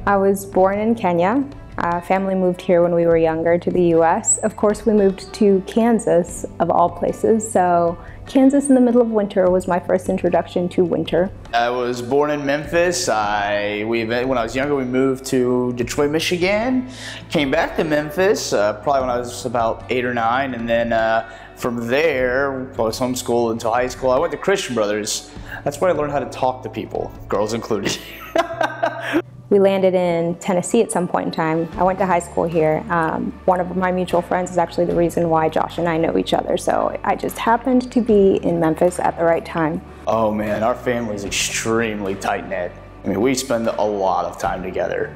I was born in Kenya. Family moved here when we were younger to the US. Of course, we moved to Kansas, of all places. So Kansas in the middle of winter was my first introduction to winter. I was born in Memphis. When I was younger, we moved to Detroit, Michigan. Came back to Memphis probably when I was about 8 or 9, and then from there, I was homeschooled until high school. I went to Christian Brothers. That's where I learned how to talk to people, girls included. We landed in Tennessee at some point in time. I went to high school here. One of my mutual friends is actually the reason why Josh and I know each other. So I just happened to be in Memphis at the right time. Oh man, our family is extremely tight-knit. I mean, we spend a lot of time together.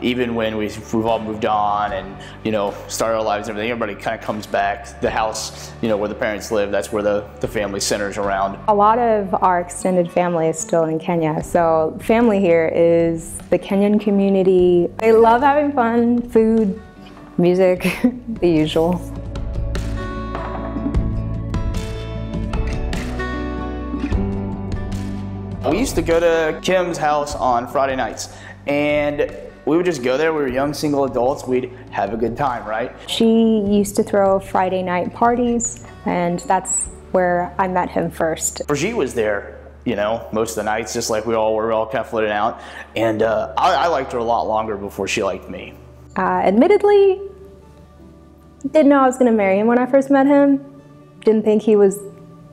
Even when we've all moved on and, you know, started our lives and everything, everybody kind of comes back. The house, you know, where the parents live, that's where the family centers around. A lot of our extended family is still in Kenya. So family here is the Kenyan community. They love having fun, food, music, the usual. We used to go to Kim's house on Friday nights, and we would just go there. We were young single adults. We'd have a good time, right? She used to throw Friday night parties, and that's where I met him first. Brigitte was there, you know, most of the nights, just like we were all kind of floating out. And I liked her a lot longer before she liked me. Admittedly, didn't know I was going to marry him when I first met him. Didn't think he was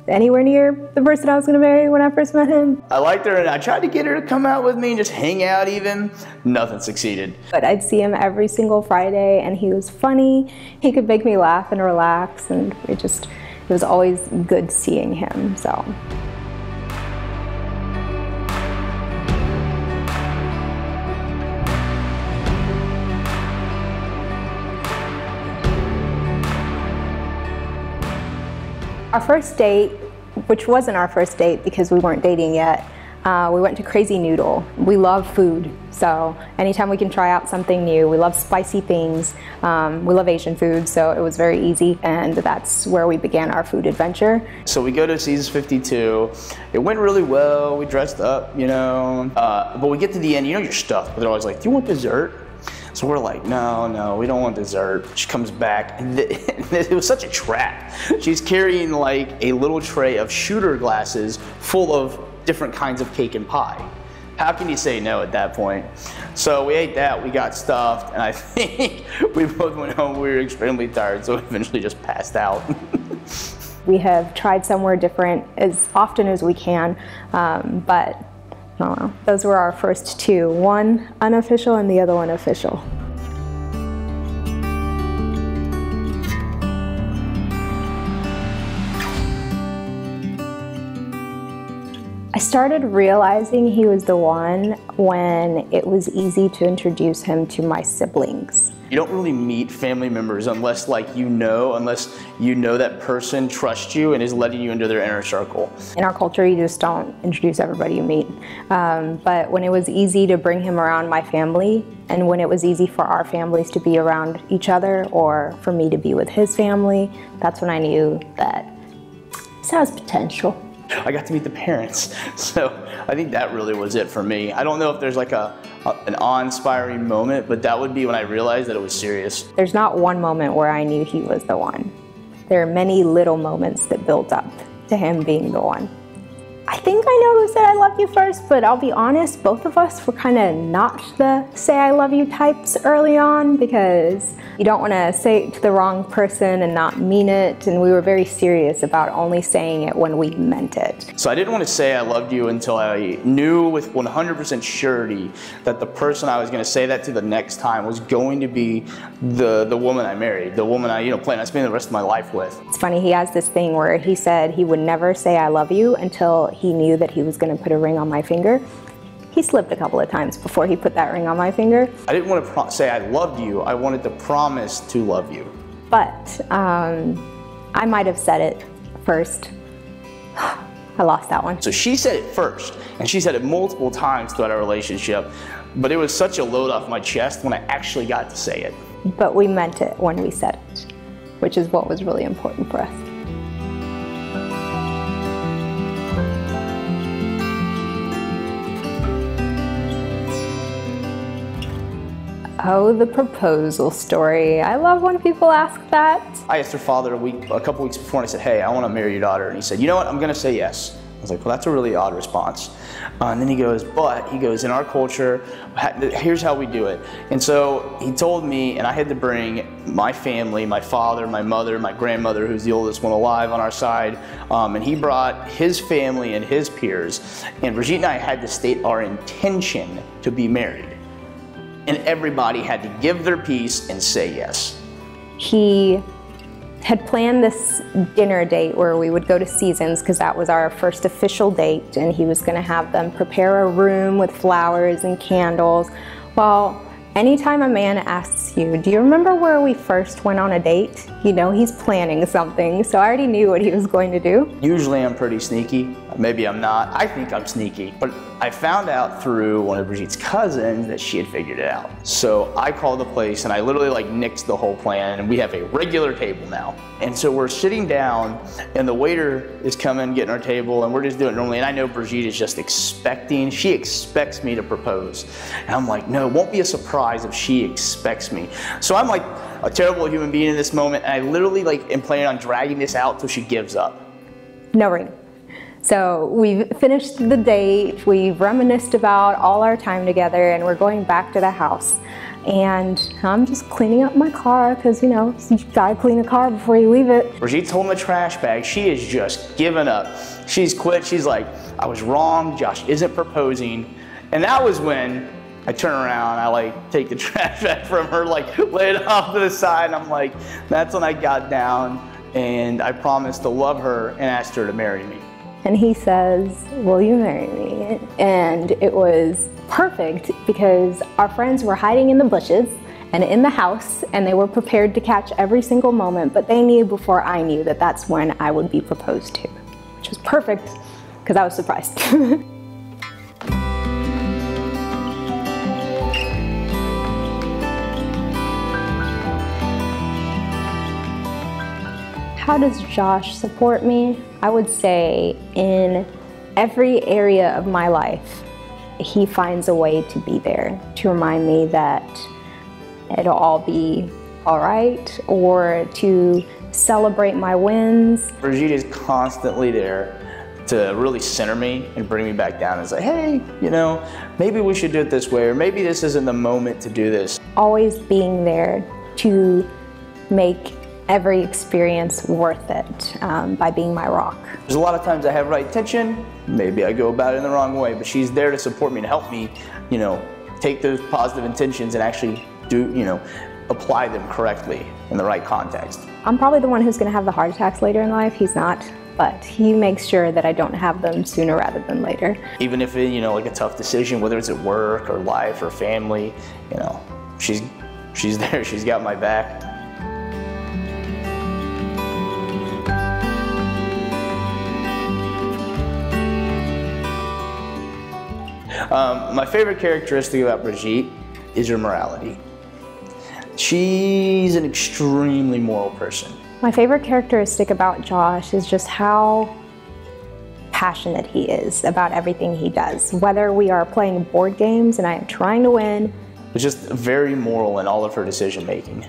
anywhere near the person I was going to marry when I first met him. I liked her, and I tried to get her to come out with me and just hang out even. Nothing succeeded. But I'd see him every single Friday, and he was funny. He could make me laugh and relax, and it was always good seeing him, so. Our first date, which wasn't our first date because we weren't dating yet, we went to Crazy Noodle. We love food, so anytime we can try out something new, we love spicy things, we love Asian food, so it was very easy, and that's where we began our food adventure. So we go to Seasons 52, it went really well, we dressed up, you know, but we get to the end, you know you're stuffed, but they're always like, do you want dessert? So we're like, no, we don't want dessert. She comes back, and it was such a trap. She's carrying like a little tray of shooter glasses full of different kinds of cake and pie. How can you say no at that point? So we ate that, we got stuffed, and I think we both went home. We were extremely tired, so we eventually just passed out. We have tried somewhere different as often as we can, but I don't know. Those were our first two, one unofficial and the other one official. I started realizing he was the one when it was easy to introduce him to my siblings. You don't really meet family members unless you know that person trusts you and is letting you into their inner circle. In our culture, you just don't introduce everybody you meet. But when it was easy to bring him around my family, and when it was easy for our families to be around each other, or for me to be with his family, that's when I knew that this has potential. I got to meet the parents, so I think that really was it for me. I don't know if there's like an awe-inspiring moment, but that would be when I realized that it was serious. There's not one moment where I knew he was the one. There are many little moments that built up to him being the one. I think I know who said I love you first, but I'll be honest, both of us were kind of not the say I love you types early on, because you don't want to say it to the wrong person and not mean it, and we were very serious about only saying it when we meant it. So I didn't want to say I loved you until I knew with 100% surety that the person I was going to say that to the next time was going to be the woman I married, the woman I plan on spending the rest of my life with. It's funny, he has this thing where he said he would never say I love you until he knew that he was going to put a ring on my finger. He slipped a couple of times before he put that ring on my finger. I didn't want to say I loved you, I wanted to promise to love you. But I might have said it first. I lost that one. So she said it first, and she said it multiple times throughout our relationship, but it was such a load off my chest when I actually got to say it. But we meant it when we said it, which is what was really important for us. Oh, the proposal story. I love when people ask that. I asked her father a couple weeks before, and I said, hey, I want to marry your daughter. And he said, you know what, I'm going to say yes. I was like, well, that's a really odd response. And then he goes, in our culture, here's how we do it. And so he told me, and I had to bring my family, my father, my mother, my grandmother, who's the oldest one alive on our side, and he brought his family and his peers. And Brigitte and I had to state our intention to be married. And everybody had to give their piece and say yes. He had planned this dinner date where we would go to Seasons because that was our first official date, and he was going to have them prepare a room with flowers and candles. Well, anytime a man asks you, do you remember where we first went on a date? You know he's planning something, so I already knew what he was going to do. Usually I'm pretty sneaky. Maybe I'm not. I think I'm sneaky. But I found out through one of Brigitte's cousins that she had figured it out. So I called the place and I literally like nixed the whole plan, and we have a regular table now. And so we're sitting down and the waiter is coming, getting our table, and we're just doing it normally. And I know Brigitte is just expecting, she expects me to propose. And I'm like, no, it won't be a surprise if she expects me. So I'm like a terrible human being in this moment, and I literally like am planning on dragging this out till she gives up. No ring. So we've finished the date, we've reminisced about all our time together, and we're going back to the house. And I'm just cleaning up my car because, you know, you gotta clean a car before you leave it. Brigitte's holding the trash bag. She is just giving up. She's quit. She's like, I was wrong. Josh isn't proposing. And that was when I turn around, I like take the trash bag from her, like lay it off to the side. And I'm like, that's when I got down and I promised to love her and asked her to marry me. And he says, will you marry me? And it was perfect because our friends were hiding in the bushes and in the house, and they were prepared to catch every single moment, but they knew before I knew that that's when I would be proposed to, which was perfect because I was surprised. How does Josh support me? I would say in every area of my life, he finds a way to be there, to remind me that it'll all be all right, or to celebrate my wins. Brigitte is constantly there to really center me and bring me back down and say, hey, you know, maybe we should do it this way, or maybe this isn't the moment to do this. Always being there to make every experience worth it by being my rock. There's a lot of times I have right intention, maybe I go about it in the wrong way, but she's there to support me, to help me, you know, take those positive intentions and actually do, you know, apply them correctly in the right context. I'm probably the one who's gonna have the heart attacks later in life. He's not, but he makes sure that I don't have them sooner rather than later. Even if it, you know, like a tough decision, whether it's at work or life or family, you know, she's there, she's got my back. My favorite characteristic about Brigitte is her morality. She's an extremely moral person. My favorite characteristic about Josh is just how passionate he is about everything he does. Whether we are playing board games and I am trying to win. It's just very moral in all of her decision making.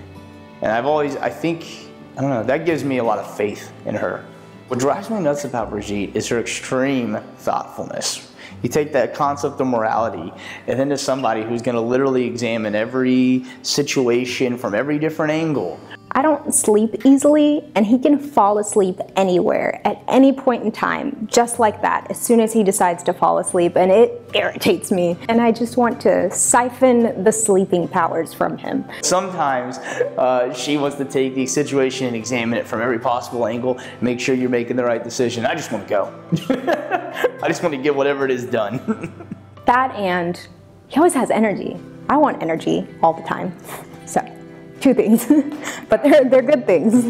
And I don't know, that gives me a lot of faith in her. What drives me nuts about Brigitte is her extreme thoughtfulness. You take that concept of morality and then to somebody who's going to literally examine every situation from every different angle. I don't sleep easily, and he can fall asleep anywhere at any point in time, just like that, as soon as he decides to fall asleep, and it irritates me. And I just want to siphon the sleeping powers from him. Sometimes she wants to take the situation and examine it from every possible angle, make sure you're making the right decision. I just want to go. I just want to get whatever it is done. That, and he always has energy. I want energy all the time. So, two things, but they're good things.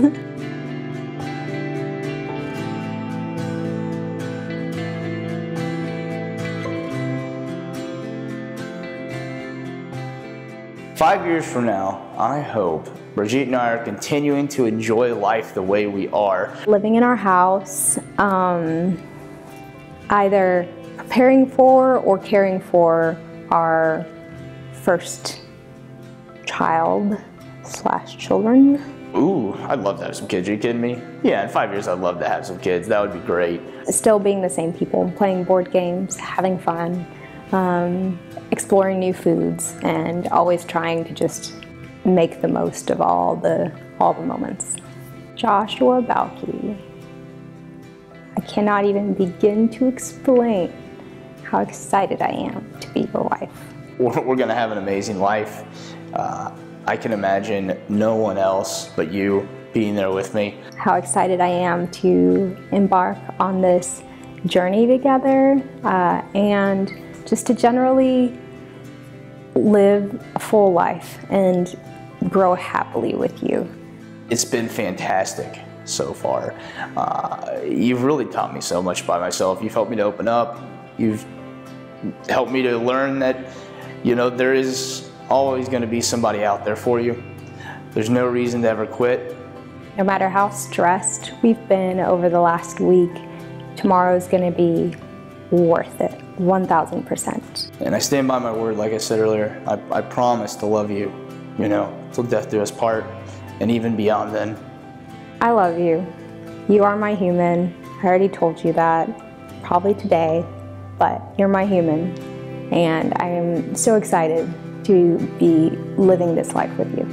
Five years from now, I hope Brigitte and I are continuing to enjoy life the way we are. Living in our house, either preparing for or caring for our first child/children. Ooh, I'd love to have some kids. Are you kidding me? Yeah, in 5 years I'd love to have some kids. That would be great. Still being the same people, playing board games, having fun, exploring new foods, and always trying to just make the most of all the moments. Joshua Baucke. I cannot even begin to explain how excited I am to be your wife. We're gonna have an amazing life. I can imagine no one else but you being there with me. How excited I am to embark on this journey together and just to generally live a full life and grow happily with you. It's been fantastic so far. You've really taught me so much by myself. You've helped me to open up. You've helped me to learn that, you know, there is always going to be somebody out there for you. There's no reason to ever quit. No matter how stressed we've been over the last week, tomorrow's going to be worth it, 1000%. And I stand by my word, like I said earlier. I promise to love you, you know, till death do us part, and even beyond then. I love you. You are my human. I already told you that, probably today, but you're my human. And I am so excited to be living this life with you.